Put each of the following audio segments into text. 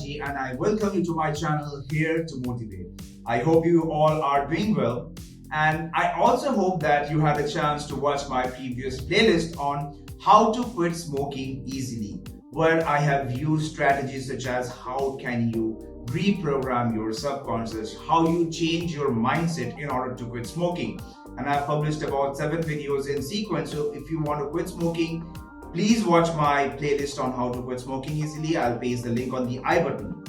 Ji and I welcome you to my channel Here to Motivate. I hope you all are doing well, and I also hope that you had a chance to watch my previous playlist on how to quit smoking easily, where I have used strategies such as how can you reprogram your subconscious, how you change your mindset in order to quit smoking. And I've published about 7 videos in sequence, so if you want to quit smoking, please watch my playlist on how to quit smoking easily. I'll paste the link on the I button.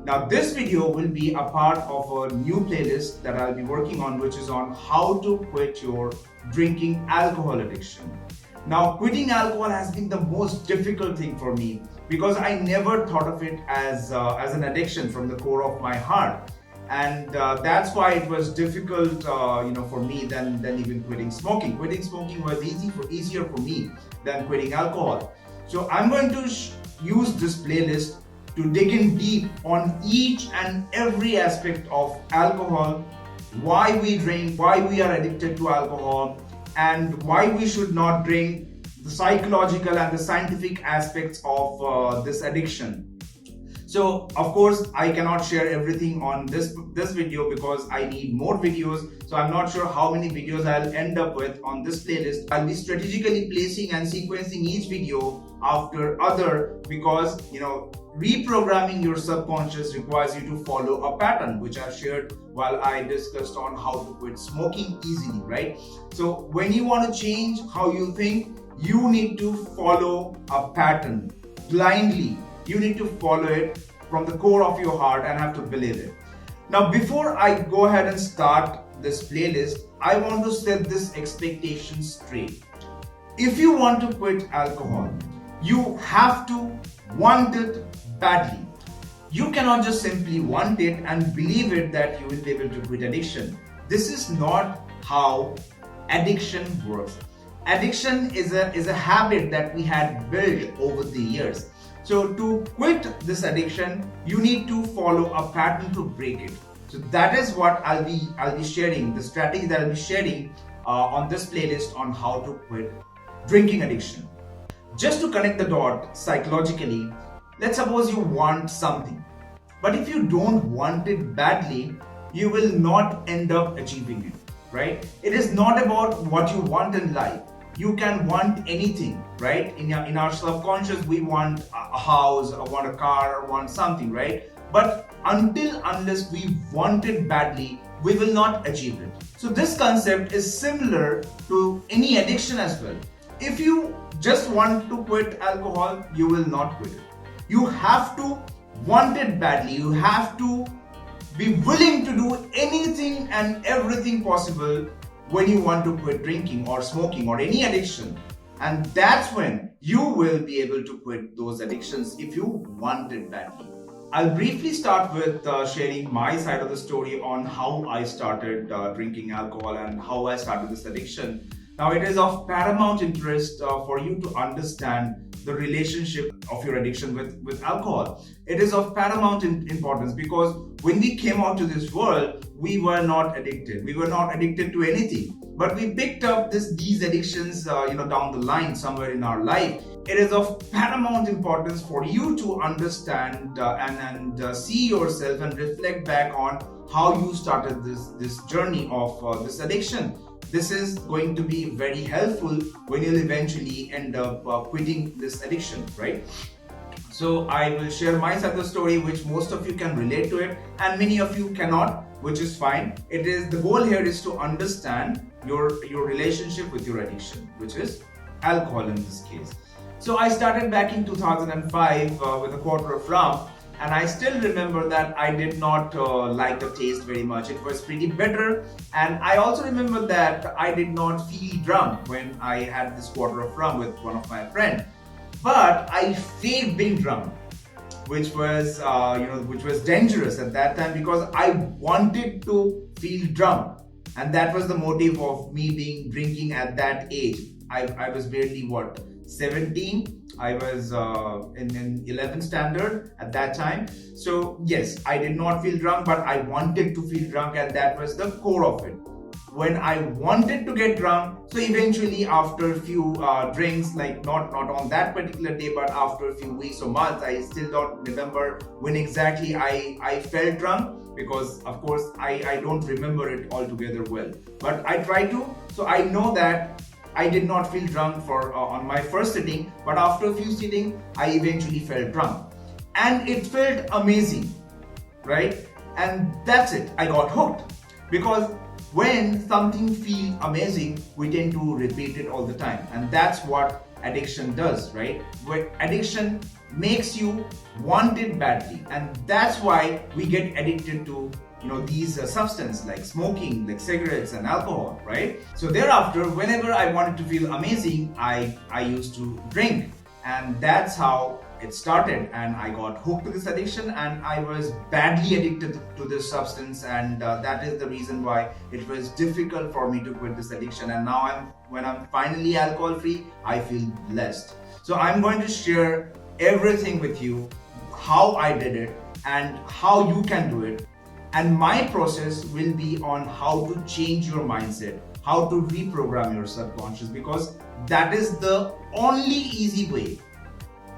Now this video will be a part of a new playlist that I'll be working on, which is on how to quit your drinking alcohol addiction. Now quitting alcohol has been the most difficult thing for me because I never thought of it as an addiction from the core of my heart. And that's why it was difficult, for me than even quitting smoking. Quitting smoking was easier for me than quitting alcohol. So I'm going to use this playlist to dig in deep on each and every aspect of alcohol, why we drink, why we are addicted to alcohol, and why we should not drink, the psychological and the scientific aspects of this addiction. So of course I cannot share everything on this video because I need more videos. So I'm not sure how many videos I'll end up with on this playlist. I'll be strategically placing and sequencing each video after other because reprogramming your subconscious requires you to follow a pattern, which I shared while I discussed on how to quit smoking easily, right? So when you want to change how you think, you need to follow a pattern blindly. You need to follow it from the core of your heart and have to believe it. Now, before I go ahead and start this playlist, I want to set this expectation straight. If you want to quit alcohol, you have to want it badly. You cannot just simply want it and believe it that you will be able to quit addiction. This is not how addiction works. Addiction is a habit that we had built over the years. So to quit this addiction, you need to follow a pattern to break it. So that is what I'll be sharing, the strategy that I'll be sharing on this playlist on how to quit drinking addiction. Just to connect the dot psychologically, let's suppose you want something, but if you don't want it badly, you will not end up achieving it, right? It is not about what you want in life. You can want anything, right? In our subconscious, we want a house, or want a car, or want something, right? But unless we want it badly, we will not achieve it. So this concept is similar to any addiction as well. If you just want to quit alcohol, you will not quit it. You have to want it badly. You have to be willing to do anything and everything possible when you want to quit drinking or smoking or any addiction. And that's when you will be able to quit those addictions if you want it badly. I'll briefly start with sharing my side of the story on how I started drinking alcohol and how I started this addiction. Now, it is of paramount interest for you to understand the relationship of your addiction with alcohol. It is of paramount importance because when we came out to this world, we were not addicted. We were not addicted to anything, but we picked up these addictions, down the line somewhere in our life. It is of paramount importance for you to understand and see yourself and reflect back on how you started this journey of this addiction. This is going to be very helpful when you'll eventually end up quitting this addiction, right? So I will share my side of the story, which most of you can relate to it and many of you cannot, which is fine. The goal here is to understand your relationship with your addiction, which is alcohol in this case. So I started back in 2005 with a quarter of rum. And I still remember that I did not like the taste very much. It was pretty bitter. And I also remember that I did not feel drunk when I had this quarter of rum with one of my friends. But I faked being drunk, which was dangerous at that time because I wanted to feel drunk. And that was the motive of me being drinking at that age. I was barely 17. I was in 11th standard at that time. So yes, I did not feel drunk, but I wanted to feel drunk, and that was the core of it. when I wanted to get drunk. So eventually after a few drinks, like not on that particular day, but after a few weeks or months, I still don't remember when exactly I felt drunk, because of course I don't remember it altogether well. But I try to, so I know that I did not feel drunk for on my first sitting, but after a few sittings, I eventually felt drunk. And it felt amazing, right? And that's it, I got hooked. Because when something feels amazing, we tend to repeat it all the time. And that's what addiction does, right? Where addiction makes you want it badly. And that's why we get addicted to these substances like smoking, like cigarettes and alcohol, right? So thereafter, whenever I wanted to feel amazing, I used to drink. And that's how it started, and I got hooked to this addiction, and I was badly addicted to this substance, and that is the reason why it was difficult for me to quit this addiction. And now when I'm finally alcohol free, I feel blessed. So I'm going to share everything with you, how I did it and how you can do it. And my process will be on how to change your mindset, how to reprogram your subconscious, because that is the only easy way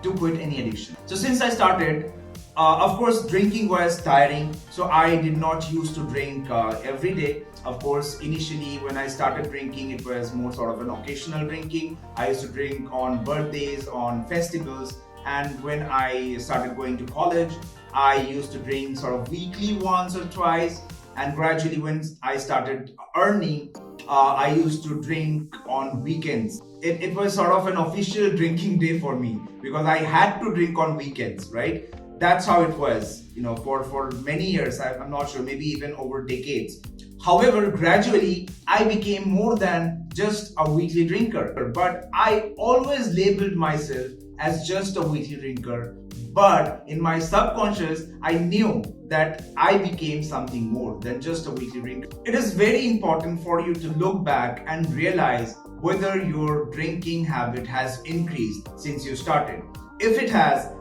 to quit any addiction. So since I started, of course, drinking was tiring. So I did not used to drink every day. Of course, initially when I started drinking, it was more sort of an occasional drinking. I used to drink on birthdays, on festivals. And when I started going to college, I used to drink sort of weekly once or twice. And gradually when I started earning, I used to drink on weekends. It was sort of an official drinking day for me, because I had to drink on weekends, right? That's how it was, for many years. I'm not sure, maybe even over decades. However, gradually I became more than just a weekly drinker, but I always labeled myself as just a weekly drinker. But in my subconscious, I knew that I became something more than just a weekly drinker. It is very important for you to look back and realize whether your drinking habit has increased since you started. If it has,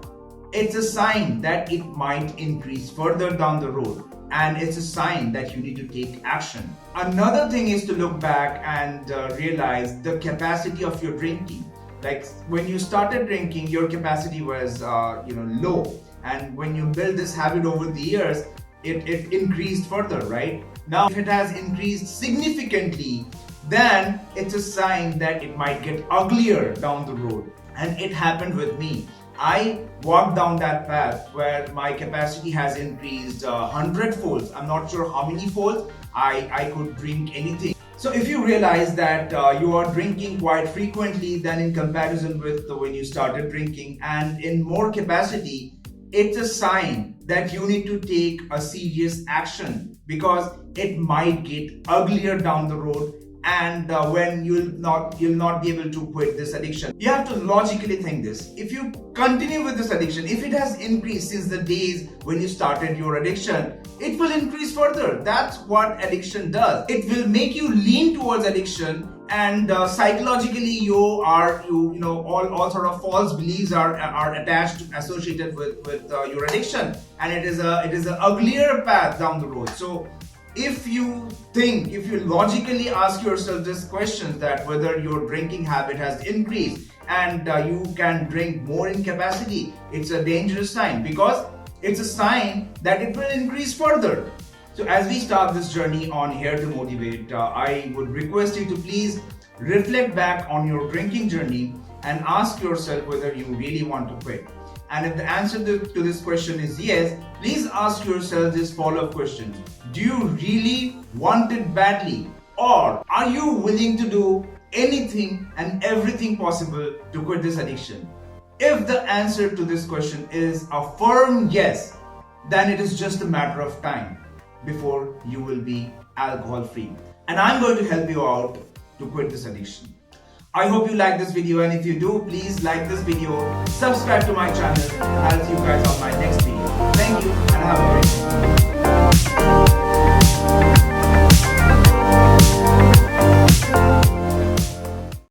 it's a sign that it might increase further down the road, and it's a sign that you need to take action. Another thing is to look back and realize the capacity of your drinking. Like when you started drinking, your capacity was low, and when you build this habit over the years, it increased further, right? Now if it has increased significantly, then it's a sign that it might get uglier down the road. And it happened with me. I walked down that path where my capacity has increased 100 folds. I'm not sure how many folds. I could drink anything. So if you realize that you are drinking quite frequently than in comparison with when you started drinking and in more capacity, it's a sign that you need to take a serious action, because it might get uglier down the road, and when you'll not be able to quit this addiction. You have to logically think this. If you continue with this addiction, if it has increased since the days when you started your addiction, it will increase further. That's what addiction does. It will make you lean towards addiction, and psychologically all sort of false beliefs are attached, associated with your addiction, and it is an uglier path down the road. So if you logically ask yourself this question, that whether your drinking habit has increased and you can drink more in capacity, it's a dangerous sign, because it's a sign that it will increase further. So as we start this journey on Here to Motivate, I would request you to please reflect back on your drinking journey and ask yourself whether you really want to quit. And if the answer to this question is yes, please ask yourself this follow-up question. Do you really want it badly? Or are you willing to do anything and everything possible to quit this addiction? If the answer to this question is a firm yes, then it is just a matter of time before you will be alcohol free. And I'm going to help you out to quit this addiction. I hope you like this video, and if you do, please like this video, subscribe to my channel, and I'll see you guys on my next video. Thank you and have a great day.